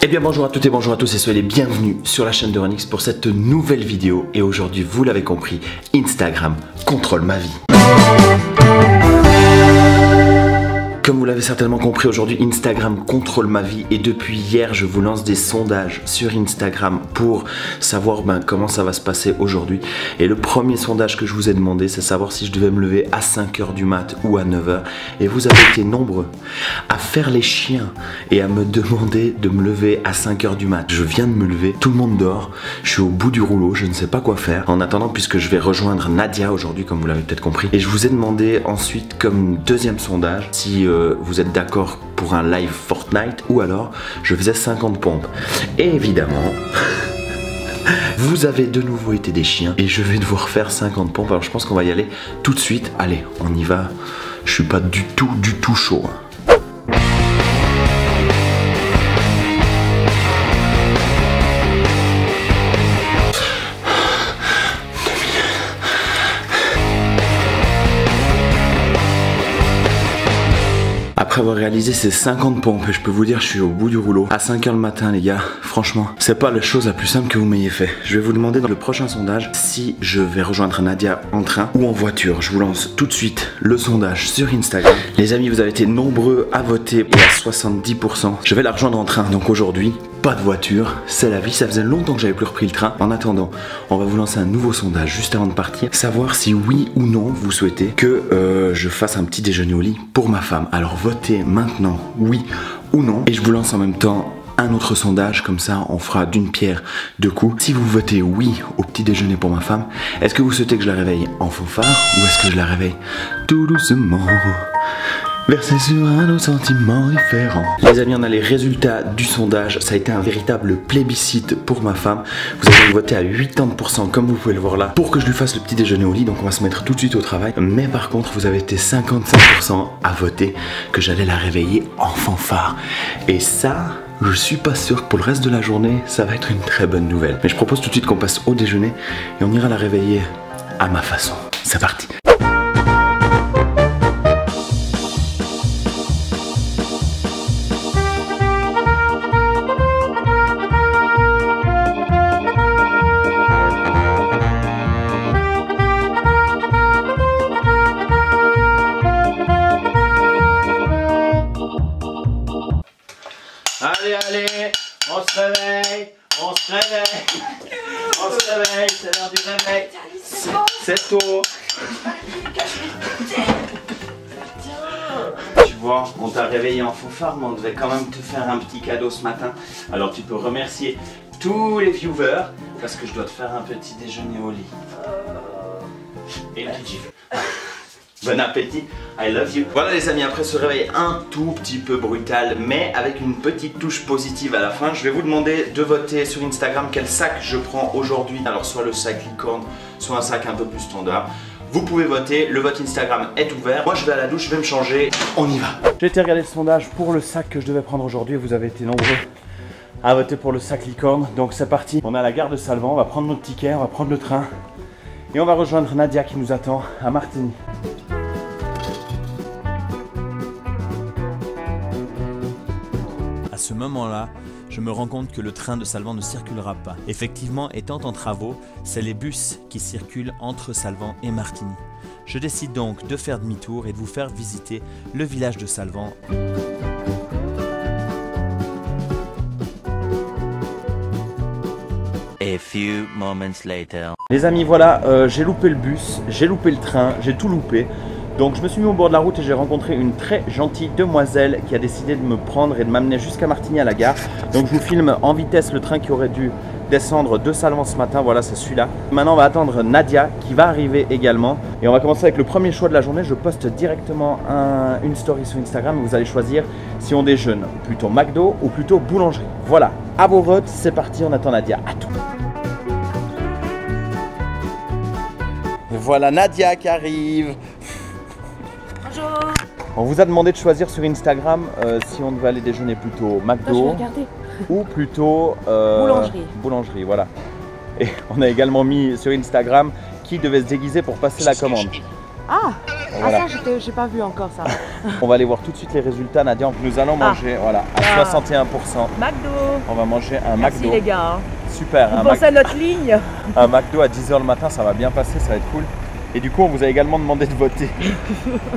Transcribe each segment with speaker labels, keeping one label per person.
Speaker 1: Eh bien bonjour à toutes et bonjour à tous et soyez les bienvenus sur la chaîne de Ronix pour cette nouvelle vidéo. Et aujourd'hui, vous l'avez compris, Instagram contrôle ma vie. Comme vous l'avez certainement compris, aujourd'hui Instagram contrôle ma vie et depuis hier je vous lance des sondages sur Instagram pour savoir comment ça va se passer aujourd'hui. Et le premier sondage que je vous ai demandé, c'est savoir si je devais me lever à 5h du mat ou à 9h. Et vous avez été nombreux à faire les chiens et à me demander de me lever à 5h du mat. Je viens de me lever, tout le monde dort, je suis au bout du rouleau, je ne sais pas quoi faire. En attendant, puisque je vais rejoindre Nadia aujourd'hui comme vous l'avez peut-être compris. Et je vous ai demandé ensuite comme deuxième sondage si vous êtes d'accord pour un live Fortnite ou alors je faisais 50 pompes. Et évidemment, vous avez de nouveau été des chiens et je vais devoir faire 50 pompes. Alors je pense qu'on va y aller tout de suite. Allez, on y va. Je suis pas du tout chaud. Après avoir réalisé ces 50 pompes, je peux vous dire je suis au bout du rouleau. À 5h le matin les gars, franchement, c'est pas la chose la plus simple que vous m'ayez fait. Je vais vous demander dans le prochain sondage si je vais rejoindre Nadia en train ou en voiture. Je vous lance tout de suite le sondage sur Instagram. Les amis, vous avez été nombreux à voter et à 70%. Je vais la rejoindre en train, donc aujourd'hui, pas de voiture, c'est la vie. Ça faisait longtemps que j'avais plus repris le train. En attendant, on va vous lancer un nouveau sondage juste avant de partir. Savoir si oui ou non vous souhaitez que je fasse un petit déjeuner au lit pour ma femme. Alors votez maintenant oui ou non. Et je vous lance en même temps un autre sondage, comme ça on fera d'une pierre deux coups. Si vous votez oui au petit déjeuner pour ma femme, est-ce que vous souhaitez que je la réveille en fanfare ou est-ce que je la réveille tout doucement, versé sur un autre sentiment différent? Les amis, on a les résultats du sondage. Ça a été un véritable plébiscite pour ma femme. Vous avez voté à 80% comme vous pouvez le voir là pour que je lui fasse le petit déjeuner au lit. Donc on va se mettre tout de suite au travail. Mais par contre, vous avez été 55% à voter que j'allais la réveiller en fanfare. Et ça, je suis pas sûr que pour le reste de la journée, ça va être une très bonne nouvelle. Mais je propose tout de suite qu'on passe au déjeuner et on ira la réveiller à ma façon. C'est parti. Allez, on se réveille, on se réveille, on se réveille, c'est l'heure du réveil, c'est tôt. Tu vois, on t'a réveillé en fanfare, mais on devait quand même te faire un petit cadeau ce matin. Alors tu peux remercier tous les viewers, parce que je dois te faire un petit déjeuner au lit. Et une petite gifle. Bon appétit, I love you. Voilà les amis, après ce réveil un tout petit peu brutal, mais avec une petite touche positive à la fin, je vais vous demander de voter sur Instagram quel sac je prends aujourd'hui. Alors soit le sac licorne, soit un sac un peu plus standard. Vous pouvez voter, le vote Instagram est ouvert. Moi je vais à la douche, je vais me changer, on y va. J'ai été regarder le sondage pour le sac que je devais prendre aujourd'hui. Vous avez été nombreux à voter pour le sac licorne, donc c'est parti. On est à la gare de Salvan, on va prendre notre ticket, on va prendre le train et on va rejoindre Nadia qui nous attend à Martigny.
Speaker 2: À ce moment-là, je me rends compte que le train de Salvan ne circulera pas. Effectivement, étant en travaux, c'est les bus qui circulent entre Salvan et Martigny. Je décide donc de faire demi-tour et de vous faire visiter le village de Salvan.
Speaker 3: A few moments later.
Speaker 1: Les amis, voilà, j'ai loupé le bus, j'ai loupé le train, j'ai tout loupé. Donc je me suis mis au bord de la route et j'ai rencontré une très gentille demoiselle qui a décidé de me prendre et de m'amener jusqu'à Martigny à la gare. Donc je vous filme en vitesse le train qui aurait dû descendre de Salvan ce matin, voilà c'est celui-là. Maintenant on va attendre Nadia qui va arriver également. Et on va commencer avec le premier choix de la journée. Je poste directement une story sur Instagram et vous allez choisir si on déjeune plutôt McDo ou plutôt boulangerie. Voilà, à vos votes, c'est parti, on attend Nadia, à tout. Et voilà Nadia qui arrive.
Speaker 4: Bonjour.
Speaker 1: On vous a demandé de choisir sur Instagram si on devait aller déjeuner plutôt McDo ou plutôt boulangerie, voilà. Et on a également mis sur Instagram qui devait se déguiser pour passer la commande.
Speaker 4: Ah,
Speaker 1: voilà.
Speaker 4: Ah ça j'ai pas vu encore ça.
Speaker 1: On va aller voir tout de suite les résultats, Nadia. Nous allons manger voilà, à 61%.
Speaker 4: McDo.
Speaker 2: On va manger un
Speaker 4: Merci
Speaker 2: McDo.
Speaker 4: les gars.
Speaker 2: Super,
Speaker 4: Vous pensez à notre ligne.
Speaker 2: un McDo à 10h le matin, ça va bien passer, ça va être cool. Et du coup, on vous a également demandé de voter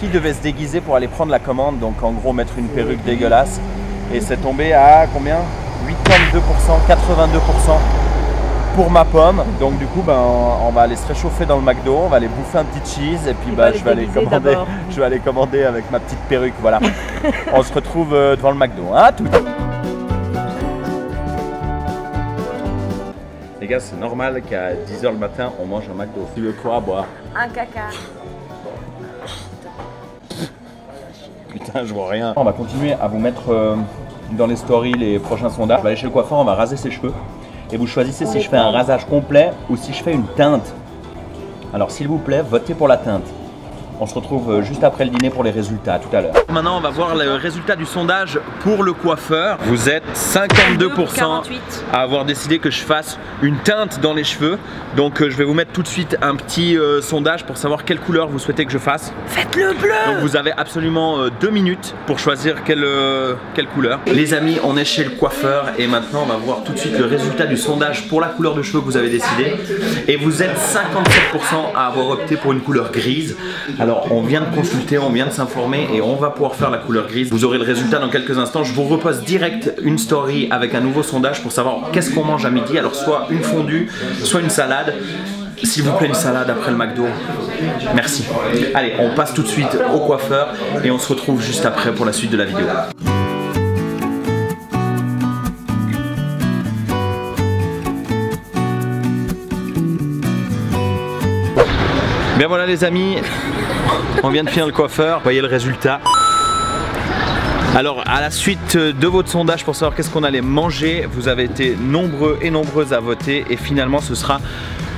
Speaker 2: qui devait se déguiser pour aller prendre la commande. Donc en gros, mettre une perruque dégueulasse. Et c'est tombé à combien? 82%, 82% pour ma pomme. Donc du coup, ben, on va aller se réchauffer dans le McDo, on va aller bouffer un petit cheese et puis ben, je vais aller commander avec ma petite perruque. Voilà. On se retrouve devant le McDo. Hein, tout. Les gars, c'est normal qu'à 10h le matin, on mange un McDo. Tu veux quoi à boire?
Speaker 4: Un caca.
Speaker 2: Putain, je vois rien. On va continuer à vous mettre dans les stories les prochains sondages. On va aller chez le coiffeur, on va raser ses cheveux. Et vous choisissez si je fais un rasage complet ou si je fais une teinte. Alors s'il vous plaît, votez pour la teinte. On se retrouve juste après le dîner pour les résultats, tout à l'heure. Maintenant, on va voir le résultat du sondage pour le coiffeur. Vous êtes 52% à avoir décidé que je fasse une teinte dans les cheveux. Donc je vais vous mettre tout de suite un petit sondage pour savoir quelle couleur vous souhaitez que je fasse.
Speaker 4: Faites le bleu.
Speaker 2: Donc vous avez absolument 2 minutes pour choisir quelle couleur. Les amis, on est chez le coiffeur et maintenant on va voir tout de suite le résultat du sondage pour la couleur de cheveux que vous avez décidé. Et vous êtes 57% à avoir opté pour une couleur grise. Alors on vient de consulter, on vient de s'informer et on va pouvoir faire la couleur grise. Vous aurez le résultat dans quelques instants. Je vous reposte direct une story avec un nouveau sondage pour savoir qu'est-ce qu'on mange à midi. Alors soit une fondue, soit une salade. S'il vous plaît, une salade après le McDo. Merci. Allez, on passe tout de suite au coiffeur et on se retrouve juste après pour la suite de la vidéo. Bien voilà les amis, on vient de finir le coiffeur, voyez le résultat. Alors à la suite de votre sondage pour savoir qu'est-ce qu'on allait manger, vous avez été nombreux et nombreuses à voter et finalement ce sera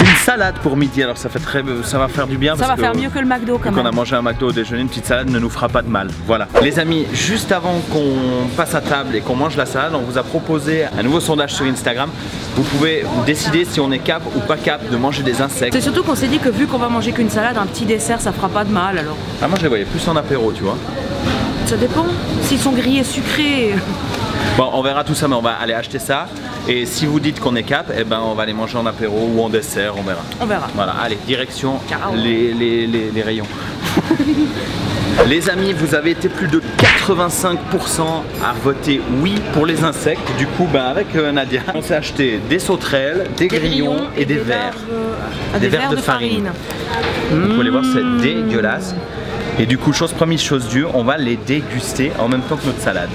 Speaker 2: une salade pour midi. Alors ça va faire du bien.
Speaker 4: Ça va faire mieux que le McDo quand même.
Speaker 2: On a mangé un McDo au déjeuner, une petite salade ne nous fera pas de mal. Voilà. Les amis, juste avant qu'on passe à table et qu'on mange la salade, on vous a proposé un nouveau sondage sur Instagram. Vous pouvez décider si on est cap ou pas cap de manger des insectes.
Speaker 4: C'est surtout qu'on s'est dit que vu qu'on va manger qu'une salade, un petit dessert ça fera pas de mal alors.
Speaker 2: Ah moi je les voyais plus en apéro, tu vois.
Speaker 4: Ça dépend. S'ils sont grillés sucrés.
Speaker 2: Bon, on verra tout ça, mais on va aller acheter ça. Et si vous dites qu'on est cap, eh ben on va aller manger en apéro ou en dessert, on verra.
Speaker 4: On verra.
Speaker 2: Voilà, allez, direction les rayons. Les amis, vous avez été plus de 85% à voter oui pour les insectes. Du coup, ben, avec Nadia, on s'est acheté des sauterelles, des grillons et des verres. Des verres de farine. Vous pouvez les voir, c'est dégueulasse. Et du coup, chose promise, chose due, on va les déguster en même temps que notre salade.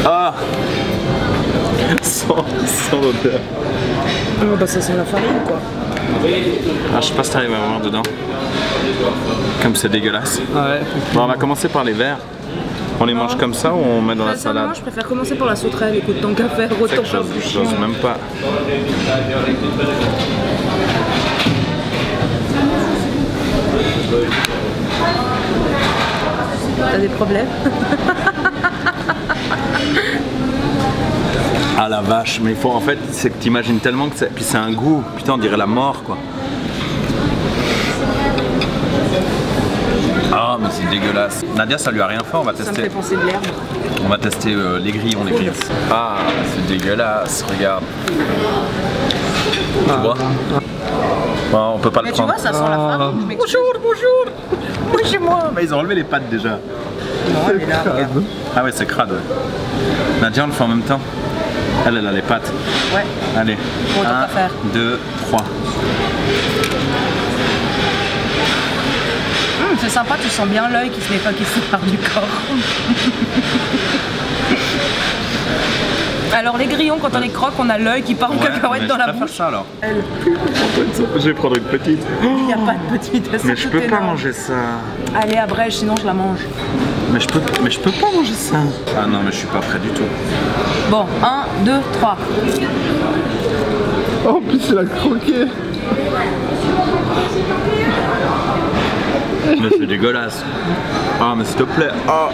Speaker 2: Ah, sans odeur.
Speaker 4: Oh bah ça sent la farine quoi.
Speaker 2: Ah, je sais pas si t'arrives à voir dedans. Comme c'est dégueulasse. Ouais. Bon, on va commencer par les verres. On les mange comme ça ou on met dans la salade?
Speaker 4: Moi je préfère commencer par la sauterelle, écoute, tant qu'à faire, autant faire du chien.
Speaker 2: J'ose même pas.
Speaker 4: T'as des problèmes?
Speaker 2: Ah la vache, mais il faut en fait, c'est que t'imagines tellement que c'est. Puis c'est un goût, putain on dirait la mort quoi. Ah mais c'est dégueulasse. Nadia ça lui a rien fait, on va tester.
Speaker 4: Ça me fait penser de l'herbe.
Speaker 2: On va tester les grillons, Ah c'est dégueulasse, regarde. Tu vois? Bon, on peut pas le prendre.
Speaker 4: Mais tu vois ça sent la farine.
Speaker 2: Bonjour. Moi chez moi. Mais ils ont enlevé les pattes déjà.
Speaker 4: Non, elle est là, regarde.
Speaker 2: Ah ouais c'est crade ouais. Nadia on le fait en même temps. Elle a les pattes.
Speaker 4: Ouais.
Speaker 2: Allez.
Speaker 4: Bon, 1,
Speaker 2: 2, 3.
Speaker 4: C'est sympa, tu sens bien l'œil qui se sépare du corps. Alors les grillons, quand on les croque, on a l'œil qui part en cacahuète dans la bouche.
Speaker 2: Ça alors.
Speaker 4: Elle.
Speaker 2: Je vais prendre une petite.
Speaker 4: Il n'y a pas de petite.
Speaker 2: Mais je peux pas manger ça.
Speaker 4: Allez à Brèche, sinon je la mange.
Speaker 2: Mais je peux pas manger ça. Ah non mais je suis pas prêt du tout.
Speaker 4: Bon, 1, 2, 3.
Speaker 2: Oh en plus il a croqué. Mais c'est dégueulasse. Ah mais s'il te plaît. Oh.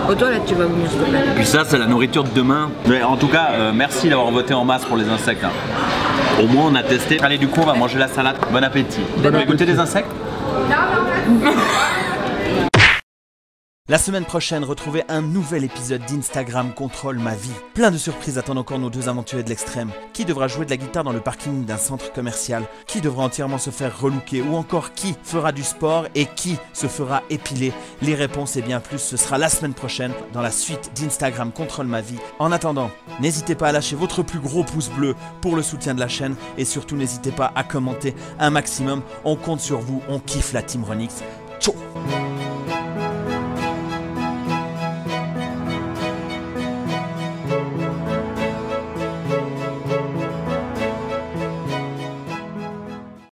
Speaker 4: Aux toilettes tu vas vomir s'il te plaît.
Speaker 2: Puis ça c'est la nourriture de demain. Mais en tout cas merci d'avoir voté en masse pour les insectes. Hein. Au moins on a testé. Allez du coup on va manger la salade. Bon appétit. Vous voulez goûter des insectes? La semaine prochaine, retrouvez un nouvel épisode d'Instagram Contrôle ma vie. Plein de surprises attendent encore nos deux aventuriers de l'extrême. Qui devra jouer de la guitare dans le parking d'un centre commercial? Qui devra entièrement se faire relooker? Ou encore qui fera du sport et qui se fera épiler? Les réponses et bien plus, ce sera la semaine prochaine dans la suite d'Instagram Contrôle ma vie. En attendant, n'hésitez pas à lâcher votre plus gros pouce bleu pour le soutien de la chaîne et surtout n'hésitez pas à commenter un maximum. On compte sur vous, on kiffe la Team Ronix. Ciao.